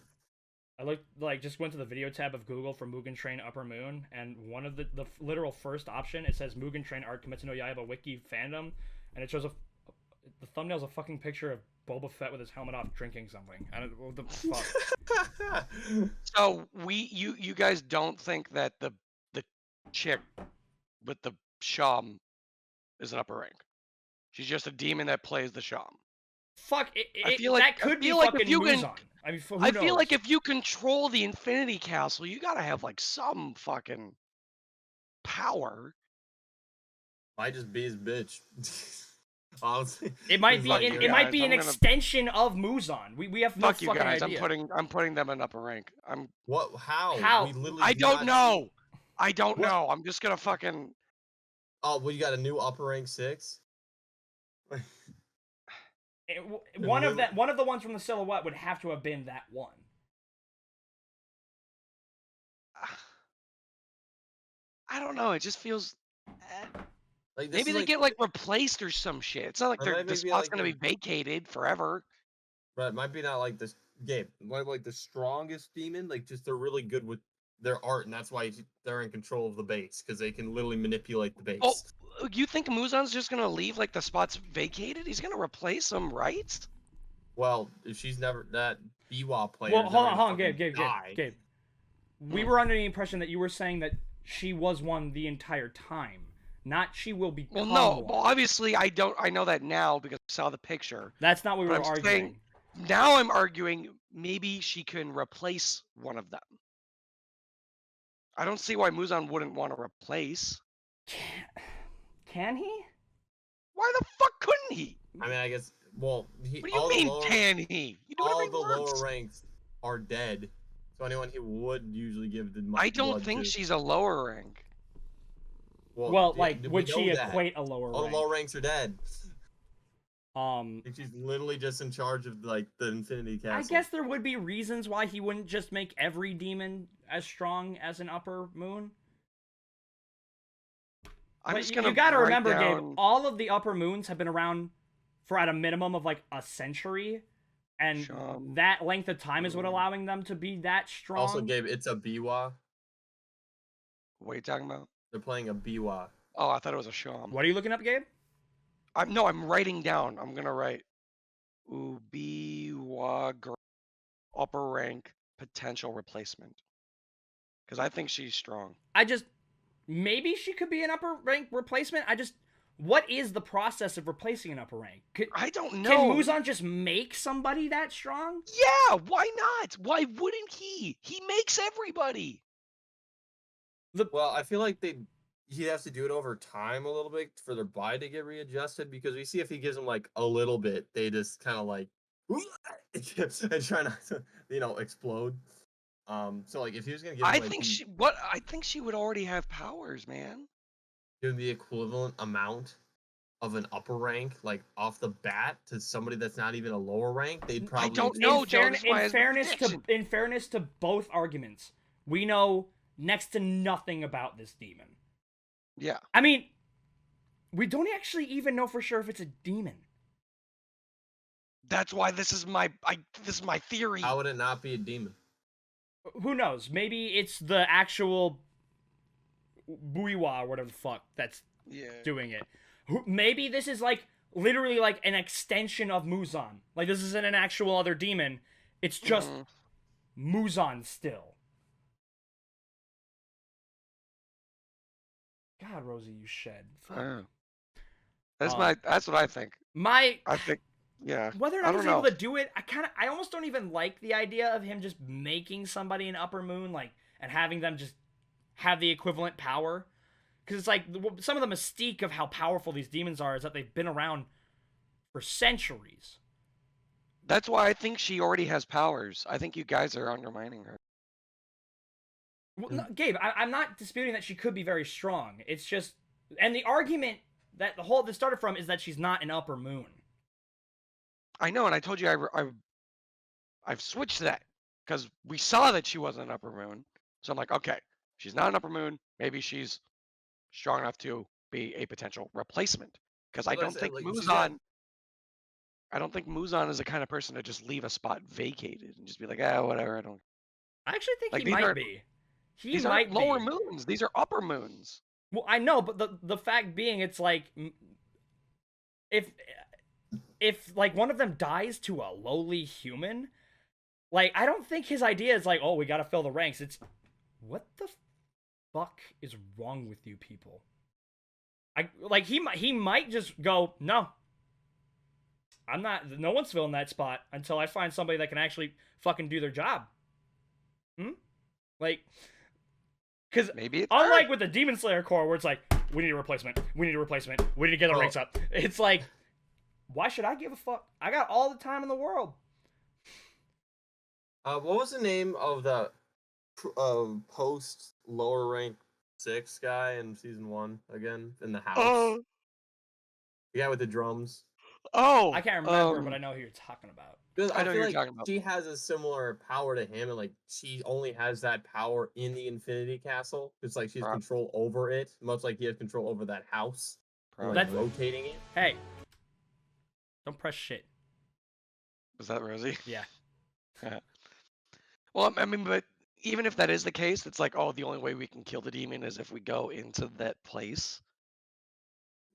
I just went to the video tab of Google for Mugen Train Upper Moon, and one of the literal first option, it says Mugen Train Art Kimetsu no Yaiba Wiki fandom, and it shows the thumbnail's a fucking picture of Boba Fett with his helmet off drinking something. I don't what the fuck. So you guys don't think that the chick with the Sham is an upper rank? She's just a demon that plays the Sham. Fuck I feel like that could be like fucking Muzan. I mean, who I knows? feel like if you control the Infinity Castle, you gotta have like some fucking power. Might just be his bitch. Honestly, it might be it might be an extension of Muzan. We have no fucking idea. I'm putting them in upper rank. What? How? How? I don't know. I don't know. I'm just gonna fucking. Oh, well, you got a new upper rank 6. One of the ones from the silhouette would have to have been that one. I don't know. It just feels. Like, maybe they get like replaced or some shit. It's not like the spot's gonna be vacated forever. But it might be not like this game. Like the strongest demon. Like just they're really good with their art, and that's why they're in control of the base because they can literally manipulate the base. Oh, you think Muzan's just gonna leave like the spot's vacated? He's gonna replace them, right? Well, if she's never that Biwa player. Well, hold on, Gabe. We were under the impression that you were saying that she was one the entire time. Not she will become one. Well, obviously I know that now because I saw the picture. That's not what we were arguing. Now I'm arguing maybe she can replace one of them. I don't see why Muzan wouldn't want to replace. Can he? Why the fuck couldn't he? I mean, I guess. Well, what do you mean? Can he? All the lower ranks are dead. So anyone he would usually give the. I don't think she's a lower rank. Well, like, would she equate a lower rank? All the lower ranks are dead. I think she's literally just in charge of like the Infinity Castle. I guess there would be reasons why he wouldn't just make every demon as strong as an upper moon. You gotta remember, Gabe, all of the upper moons have been around for at a minimum of like a century, and that length of time is what allowing them to be that strong. Also, Gabe, it's a Biwa. What are you talking about? They're playing a Biwa. Oh, I thought it was a Sham. What are you looking up, Gabe? I'm writing down. I'm gonna write Biwa upper rank potential replacement because I think she's strong. Maybe she could be an upper rank replacement. What is the process of replacing an upper rank? I don't know. Can Muzan just make somebody that strong? Yeah, why not? Why wouldn't he? He makes everybody. Well, I feel like he'd have to do it over time a little bit for their body to get readjusted because we see if he gives them like a little bit, they just kind of like and try not to, explode. So like if he was gonna give, I think she would already have powers, man. Give the equivalent amount of an upper rank, like off the bat, to somebody that's not even a lower rank, they'd probably. I don't know, Joe. In fairness to both arguments, we know next to nothing about this demon. Yeah. I mean, we don't actually even know for sure if it's a demon. That's why this is my theory. How would it not be a demon? Who knows? Maybe it's the actual Buiwa or whatever the fuck that's doing it. Maybe this is like literally like an extension of Muzan. Like this isn't an actual other demon. It's just Muzan still. God God, Rosie, you shed. Fuck. That's what I think. I think, yeah. Whether or I not don't he's know. able to do it, I almost don't even like the idea of him just making somebody an upper moon, like, and having them just have the equivalent power. Because it's like, some of the mystique of how powerful these demons are is that they've been around for centuries. That's why I think she already has powers. I think you guys are undermining her. Well, no, Gabe, I'm not disputing that she could be very strong. It's just, and the argument that this started from is that she's not an upper moon. I know, and I told you I've switched that because we saw that she wasn't an upper moon. So I'm like, okay, she's not an upper moon. Maybe she's strong enough to be a potential replacement. Because I don't think Muzan. I don't think Muzan is the kind of person to just leave a spot vacated and just be like, whatever. I don't. I actually think he might be. These aren't lower moons. These are upper moons. Well, I know, but the fact being, it's like, if like one of them dies to a lowly human, like, I don't think his idea is like, oh, we gotta fill the ranks. It's, what the fuck is wrong with you people? He might just go, no, I'm not. No one's filling that spot until I find somebody that can actually fucking do their job. Like, because unlike with the Demon Slayer Corps, where it's like, we need a replacement, we need to get the ranks up. It's like, why should I give a fuck? I got all the time in the world. What was the name of the post lower rank 6 guy in season 1 again in the house? The guy with the drums. I can't remember, but I know who you're talking about. I know who you're talking about. She has a similar power to him, and like she only has that power in the Infinity Castle. It's like she has control over it, much like he has control over that house, like rotating it. Hey, don't press shit. Was that Rosie? Yeah. Well, I mean, but even if that is the case, it's like, oh, the only way we can kill the demon is if we go into that place.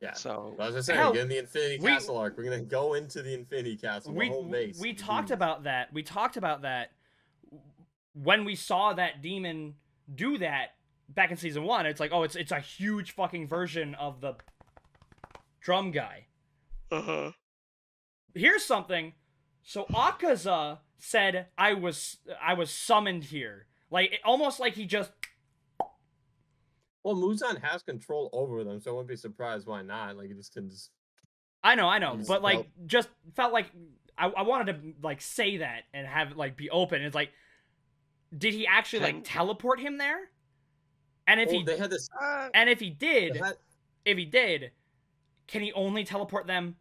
Yeah. So as I said, get in the Infinity Castle arc. We're gonna go into the Infinity Castle, the home base. We talked about that. We talked about that when we saw that demon do that back in season 1. It's like, oh, it's a huge fucking version of the drum guy. Here's something. So Akaza said, I was summoned here. Like, almost like he just... Well, Muzan has control over them, so I wouldn't be surprised why not. Like, he just can just... I know, but, like, just felt like... I wanted to, like, say that and have it, like, be open. It's like, did he actually, like, teleport him there? And if they had this... And if he did, can he only teleport them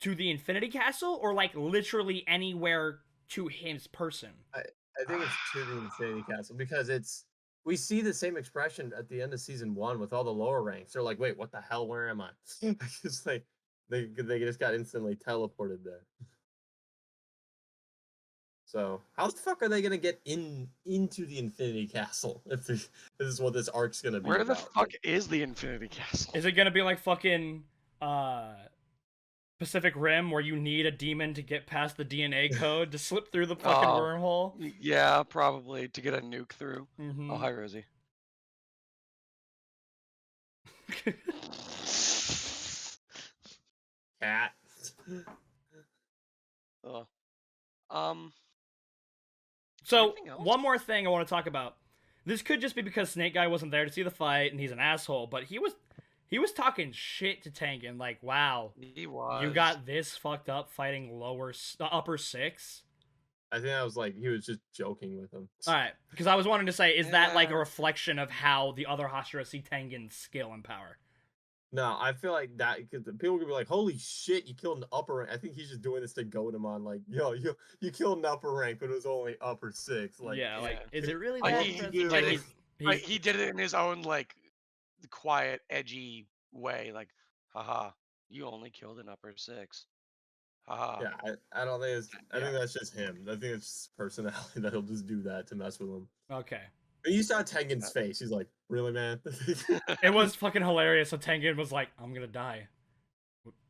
to the Infinity Castle, or like literally anywhere to his person? I think it's to the Infinity Castle, because we see the same expression at the end of season 1 with all the lower ranks. They're like, wait, what the hell? Where am I? It's like they just got instantly teleported there. So how the fuck are they gonna get into the Infinity Castle if this is what this arc's gonna be? Where the fuck is the Infinity Castle? Is it gonna be like fucking Pacific Rim, where you need a demon to get past the DNA code to slip through the fucking wormhole? Yeah, probably, to get a nuke through. Oh, hi, Rosie. Cat. So, one more thing I want to talk about. This could just be because Snake Guy wasn't there to see the fight, and he's an asshole, but he was talking shit to Tengen, like, wow, he was. You got this fucked up fighting upper 6? I think I was like, he was just joking with him. Alright, because I was wanting to say, is that like a reflection of how the other Hashira see Tengen's skill and power? No, I feel like that, because people could be like, holy shit, you killed an upper rank. I think he's just doing this to goad him on, like, yo, you killed an upper rank, but it was only upper 6. Like, yeah, like, is it really like, that? He did it in his own, like, quiet, edgy way, like, haha, you only killed an upper 6. Haha. Yeah, I don't think I think that's just him. I think it's just personality that he'll just do that to mess with him. Okay. But you saw Tengen's face. He's like, really, man? It was fucking hilarious. So Tengen was like, I'm gonna die.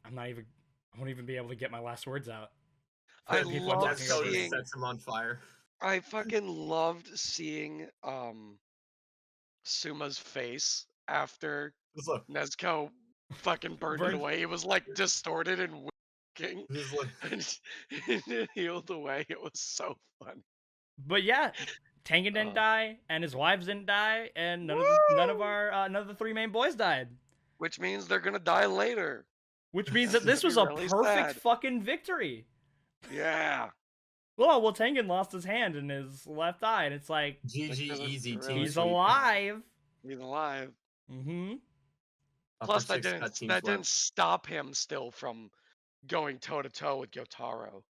I won't even be able to get my last words out. I love seeing... sets him on fire. I fucking loved seeing Suma's face after Nezuko fucking burned it away. It was like distorted and winking, and it healed away. It was so funny. But yeah, Tengen didn't die, and his wives didn't die, and none of the three main boys died. Which means they're gonna die later. Which means that this was a perfect fucking victory. Yeah. Well, Tengen lost his hand and his left eye, and it's like GG easy. He's alive. He's alive. Mm-hmm. Plus, that didn't stop him still from going toe to toe with Gyutaro.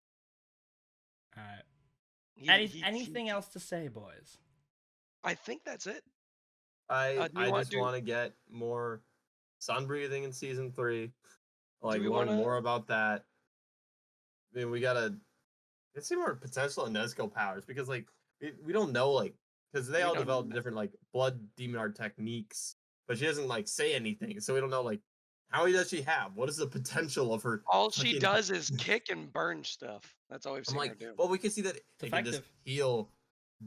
Anything else to say, boys? I think that's it. I just want to get more sun breathing in season 3. Like learn more about that. I mean, we gotta see more potential in Nezuko powers because like we don't know like because they all develop different like blood demon art techniques, but she doesn't like say anything, so we don't know like how many does she have? What is the potential of her? All she does is kick and burn stuff. That's all we've seen her do. Well, we can see that it can just heal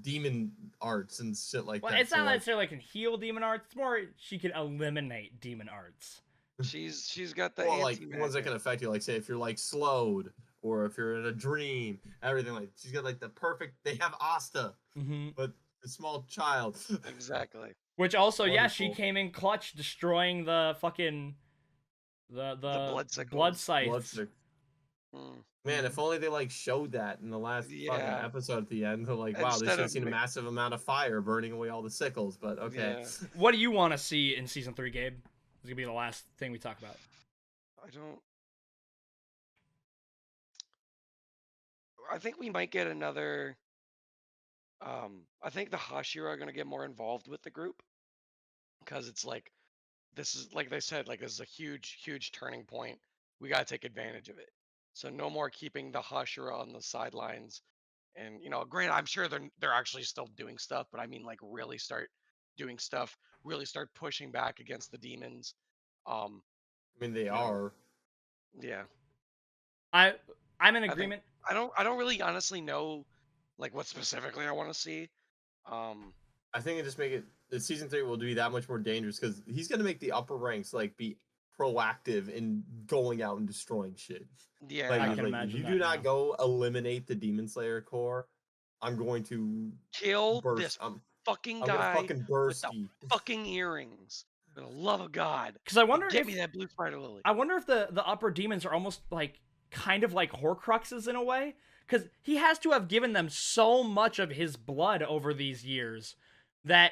demon arts and shit like that. Well, it's not necessarily like can heal demon arts. It's more she can eliminate demon arts. She's got the like ones that can affect you, like say if you're like slowed or if you're in a dream, everything like she's got like the perfect. They have Asta, but a small child. Exactly. Which also, she came in clutch, destroying the fucking the blood scythes. Man, if only they like showed that in the last fucking episode at the end. They're like, wow, they should have seen a massive amount of fire burning away all the sickles. But okay. Yeah. What do you want to see in season 3, Gabe? This is gonna be the last thing we talk about. I think we might get another. I think the Hashira are gonna get more involved with the group because it's like this is like they said, like this is a huge turning point. We gotta take advantage of it. So no more keeping the Hashira on the sidelines. And granted, I'm sure they're actually still doing stuff, but I mean like really start doing stuff, really start pushing back against the demons. I mean they are. Yeah. I'm in agreement. I don't really honestly know like what specifically I want to see. I think it just make it season 3 will be that much more dangerous because he's gonna make the upper ranks like be proactive in going out and destroying shit. Yeah, I can imagine. If you do not go eliminate the Demon Slayer core, I'm going to kill this fucking guy fucking burst with the fucking earrings. For the love of God. Because I wonder Get me that blue spider lily. I wonder if the upper demons are almost like kind of like Horcruxes in a way. Because he has to have given them so much of his blood over these years that,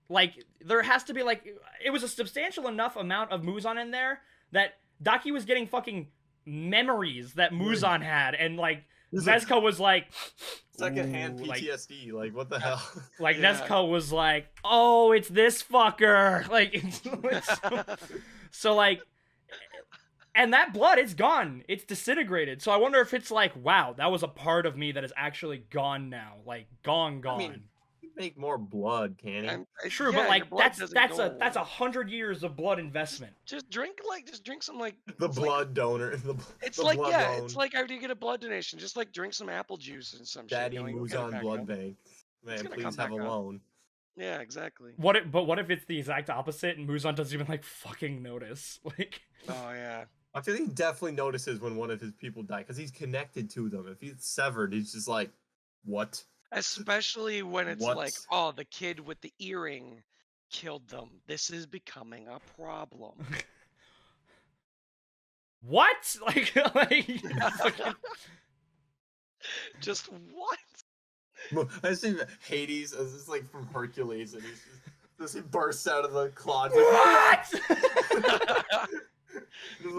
like, there has to be, like, it was a substantial enough amount of Muzan in there that Daki was getting fucking memories that Muzan had, and, like, Nezuko was like... Secondhand PTSD, like, what the hell? Like, Nezuko was like, oh, it's this fucker! Like, so, like... And that blood, it's gone. It's disintegrated. So I wonder if it's like, wow, that was a part of me that is actually gone now. Like, gone. I mean, you make more blood, can you? True, but like that's 100 years of blood investment. Just drink some like the blood donor. It's like it's like after you get a blood donation, just like drink some apple juice and some Daddy shit. Muzan blood bank. Man, please have a loan. Yeah, exactly. What if it's the exact opposite and Muzan doesn't even like fucking notice? Like, oh yeah. I feel he definitely notices when one of his people die because he's connected to them. If he's severed, he's just like, what? Especially when it's like, oh, the kid with the earring killed them. This is becoming a problem. What? Like just what? I see Hades as it's like from Hercules, and he bursts out of the closet. What?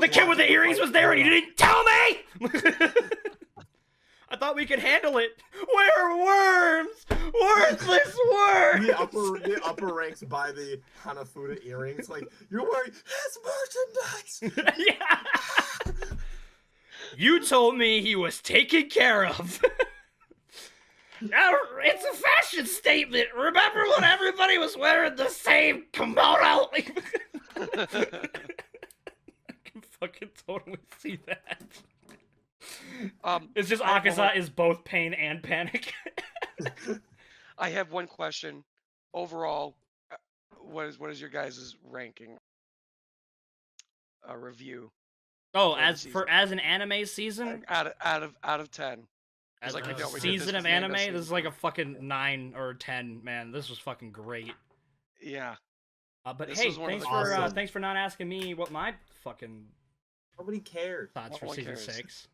The kid with the earrings was there and you didn't tell me! I thought we could handle it. Where are worms? Worthless worms! The upper ranks buy the Hanafuda earrings. Like, you're wearing his merchandise! Yeah! You told me he was taken care of. It's a fashion statement. Remember when everybody was wearing the same kimono? Fucking totally see that. It's just Akaza is both pain and panic. I have one question. Overall, what is your guys' ranking review. Oh, as an anime season, out of 10. As like, a you know, season of anime, this is like a fucking 9 or 10. Man, this was fucking great. Yeah. But hey, thanks for not asking me what my fucking nobody cares thoughts for season 6.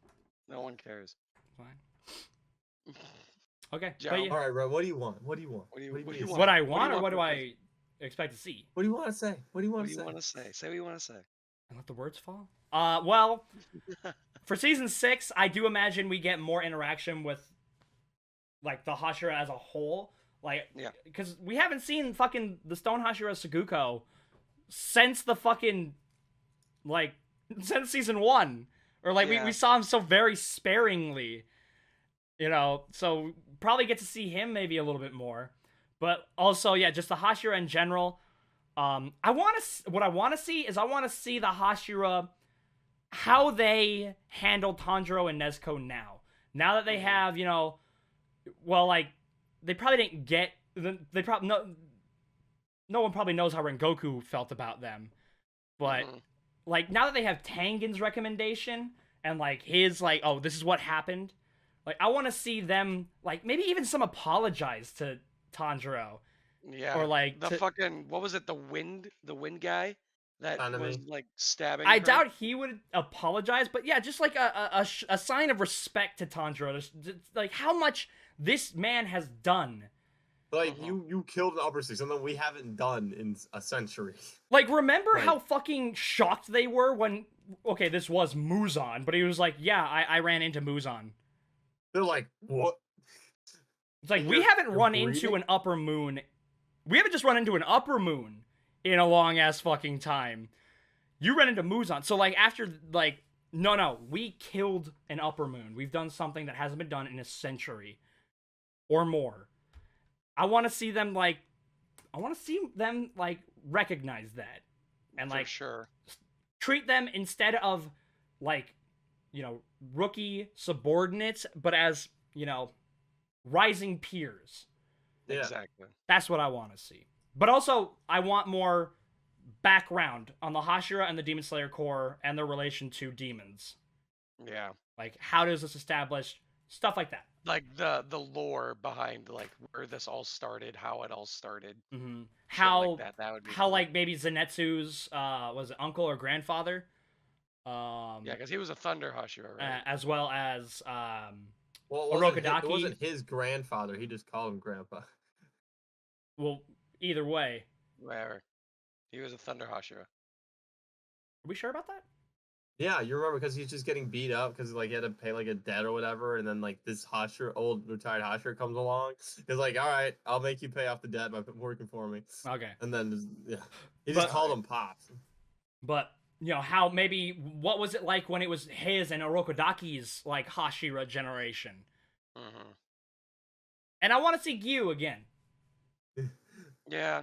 No one cares. Fine. Okay. But yeah. All right, bro. What do you want? What do you want? What I want, or what do I expect to see? What do you want to say? What do you want to say? Say what you want to say. And let the words fall. Well, for season 6, I do imagine we get more interaction with, like, the Hashira as a whole. Like, because we haven't seen fucking the Stone Hashira Suguko since the fucking, like, since season 1. Or, like, we saw him so very sparingly. You know, so probably get to see him maybe a little bit more. But also, yeah, just the Hashira in general. What I want to see is the Hashira, how they handle Tanjiro and Nezuko now. Now that they have, you know, well, like, they probably didn't get, they probably, no one probably knows how Rengoku felt about them. But, like, now that they have Tengen's recommendation, and, like, his, like, oh, this is what happened. Like, I want to see them, like, maybe even some apologize to Tanjiro. Yeah. Or, like, fucking, what was it, the wind guy that was, like, stabbing I her? doubt he would apologize, but yeah, just, like, a sign of respect to Tanjiro. Just, like, how much this man has done. Like, you killed an upper six, something we haven't done in a century. Like, remember how fucking shocked they were when, okay, this was Muzan, but he was like, yeah, I ran into Muzan. They're like, what? It's like, we haven't run into an upper moon. We haven't just run into an upper moon in a long-ass fucking time. You ran into Muzan. So, like, after, like, no, we killed an upper moon. We've done something that hasn't been done in a century. Or more. I want to see them, like, recognize that. And, like, for sure. Treat them instead of, like, you know, rookie subordinates, but as, you know, rising peers. Yeah. Exactly. That's what I want to see. But also, I want more background on the Hashira and the Demon Slayer Corps and their relation to demons. Yeah. Like, how does this establish stuff like that? Like the lore behind, like, where this all started, how it all started. Mm-hmm. How like that would be how cool. Like maybe Zenetsu's was it uncle or grandfather? Yeah, because he was a Thunder Hashira, right? As well as It wasn't his grandfather. He just called him Grandpa. Well, either way. Whatever. He was a Thunder Hashira. Are we sure about that? Yeah, you remember because he's just getting beat up because like he had to pay like a debt or whatever, and then like this old retired Hashira comes along. He's like, "All right, I'll make you pay off the debt by working for me." Okay. And then he just called him Pops. But you know how what was it like when it was his and Orokodaki's like Hashira generation? Mm-hmm. And I want to see Gyu again. Yeah.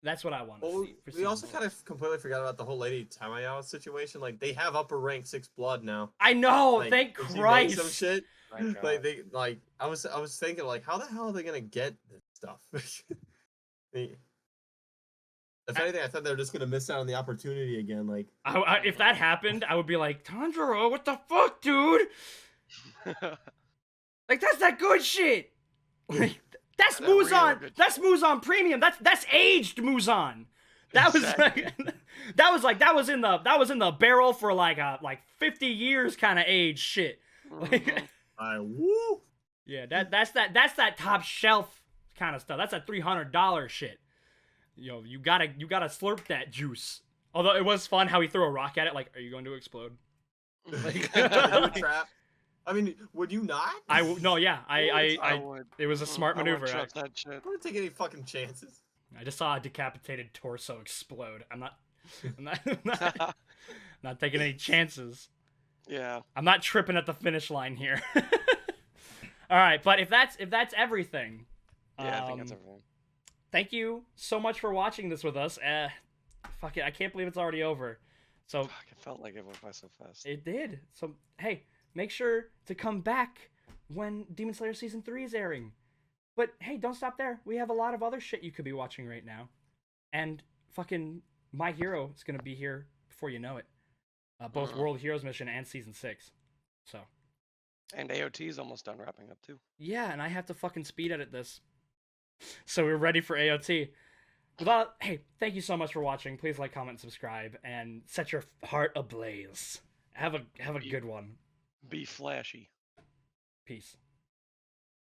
That's what I want to see. We also kind of completely forgot about the whole Lady Tamayo situation. Like, they have upper rank 6 blood now. I know, like, thank Christ. Some shit. Like, I was thinking, like, how the hell are they gonna get this stuff? If anything, I thought they were just gonna miss out on the opportunity again. Like, if that happened, I would be like, Tanjiro, what the fuck, dude? Like, that's that good shit. Like, that's Muzan. Really that's Muzan Premium. That's aged Muzan. That was in the barrel for like 50 years kind of age shit. Like, woo. Yeah, that's that top shelf kind of stuff. That's that $300 shit. You know, you gotta slurp that juice. Although it was fun how he threw a rock at it. Like, are you going to explode? Like, trap. I mean, would you not? I would. It was a smart maneuver. I wouldn't take any fucking chances. I just saw a decapitated torso explode. I'm not taking any chances. Yeah. I'm not tripping at the finish line here. All right, but if that's everything. Yeah, I think that's everything. Thank you so much for watching this with us. Fuck it, I can't believe it's already over. So. Fuck, it felt like it went by so fast. It did. So hey. Make sure to come back when Demon Slayer Season 3 is airing. But hey, don't stop there. We have a lot of other shit you could be watching right now. And fucking My Hero is gonna be here before you know it. Both World Heroes mission and season 6. So. And AOT is almost done wrapping up too. Yeah, and I have to fucking speed edit this. So we're ready for AOT. Hey, thank you so much for watching. Please like, comment, subscribe, and set your heart ablaze. Have a good one. Be flashy. Peace.